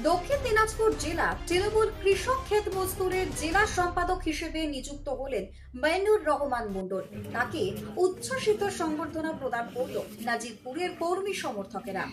দক্ষিণ দিনাজপুর জেলা তৃণমূল কৃষক ক্ষেত মজদুরের জেলা সম্পাদক হিসেবে নিযুক্ত হলেন মাইনুর রহমান মণ্ডল। তাকে উচ্ছ্বসিত সংবর্ধনা প্রদান করল নাজিরপুরের কর্মী সমর্থকেরা।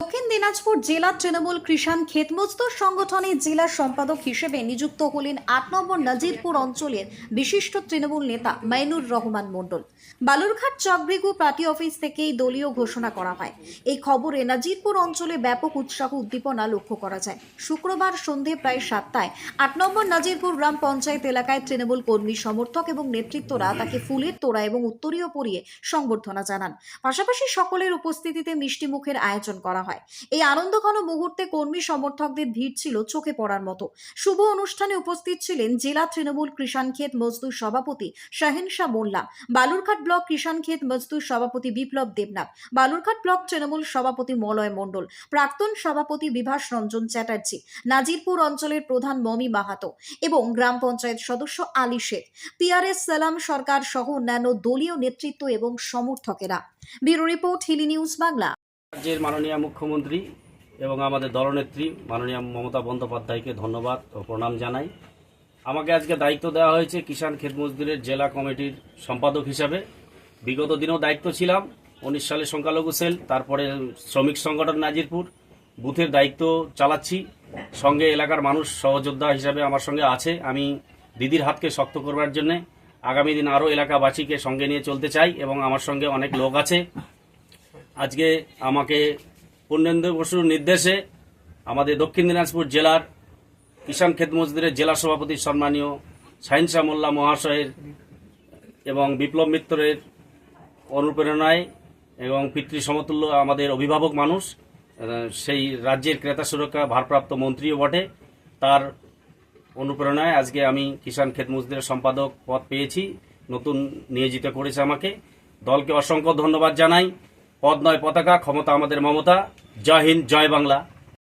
দক্ষিণ দিনাজপুর জেলা তৃণমূল কৃষাণ ক্ষেত মজদুর সংগঠনের জেলা সম্পাদক হিসেবে নিযুক্ত হলেন ৮ নম্বর নাজিরপুর অঞ্চলের বিশিষ্ট তৃণমূল নেতা মাইনুর রহমান মণ্ডল। বালুরঘাট চকব্রিগু পার্টি অফিস থেকেই দলীয় ঘোষণা করা হয়। এই খবরে নাজিরপুর অঞ্চলে ব্যাপক উৎসাহ উদ্দীপনা লক্ষ্য করা যায়। শুক্রবার সন্ধে প্রায় ৭টায় ৮ নম্বর নাজিরপুর গ্রাম পঞ্চায়েত এলাকায় তৃণমূল কর্মী সমর্থক এবং নেতৃত্বরা তাকে ফুলের তোড়া এবং উত্তরীয় পরিয়ে সংবর্ধনা জানান। পাশাপাশি সকলের উপস্থিতিতে মিষ্টি মুখের আয়োজন করা হয়। এই আনন্দঘন মুহূর্তে কর্মী সমর্থকদের ভিড় ছিল চোখে পড়ার মতো। শুভ অনুষ্ঠানে উপস্থিত ছিলেন জেলা তৃণমূল কৃষাণ ক্ষেত মজদুর সভাপতি শাহিন শাহ মোল্লা, বালুরঘাট ব্লক কৃষাণ ক্ষেত মজদুর সভাপতি বিপ্লব দেবনাথ, বালুরঘাট ব্লক তৃণমূল সভাপতি মলয় মণ্ডল, প্রাক্তন সভাপতি বিভাস রঞ্জন চ্যাটার্জি, নাজিরপুর অঞ্চলের প্রধান মমি মাহাতো এবং গ্রাম পঞ্চায়েত সদস্য আলী শেখ, পিআরএস সালাম সরকার সহ অন্যান্য দলীয় নেতৃত্ব এবং সমর্থকেরা। Bureau report, Hili news Bangla. রাজ্যের মাননীয় মুখ্যমন্ত্রী এবং আমাদের দলনেত্রী মাননীয় মমতা বন্দ্যোপাধ্যায়কে ধন্যবাদ ও প্রণাম জানাই। আমাকে আজকে দায়িত্ব দেওয়া হয়েছে কিষাণ ক্ষেত মজদুরের জেলা কমিটির সম্পাদক হিসাবে। বিগত দিনেও দায়িত্ব ছিলাম, 19 সালে সংখ্যালঘু সেল, তারপরে শ্রমিক সংগঠন নাজিরপুর বুথের দায়িত্ব চালাচ্ছি। সঙ্গে এলাকার মানুষ সহযোদ্ধা হিসাবে আমার সঙ্গে আছে। আমি দিদির হাতকে শক্ত করবার জন্য আগামী দিন আরও এলাকাবাসীকে সঙ্গে নিয়ে চলতে চাই এবং আমার সঙ্গে অনেক লোক আছে। আজকে আমাকে পূর্ণেন্দু বসুর নির্দেশে আমাদের দক্ষিণ দিনাজপুর জেলার কিষাণ ক্ষেত মজদুরের জেলা সভাপতি সম্মানীয় শাহিন শাহ মোল্লা মহাশয়ের এবং বিপ্লব মিত্রের অনুপ্রেরণায় এবং পিতৃ সমতুল্য আমাদের অভিভাবক মানুষ, সেই রাজ্যের ক্রেতা সুরক্ষা ভারপ্রাপ্ত মন্ত্রীও বটে, তার অনুপ্রেরণায় আজকে আমি কিষাণ ক্ষেত মজদুরের সম্পাদক পদ পেয়েছি। নতুন নিয়োজিত করেছে আমাকে। দলকে অসংখ্য ধন্যবাদ জানাই। পদ নয় পতাকা, ক্ষমতা আমাদের মমতা। জয় হিন্দ, জয় বাংলা।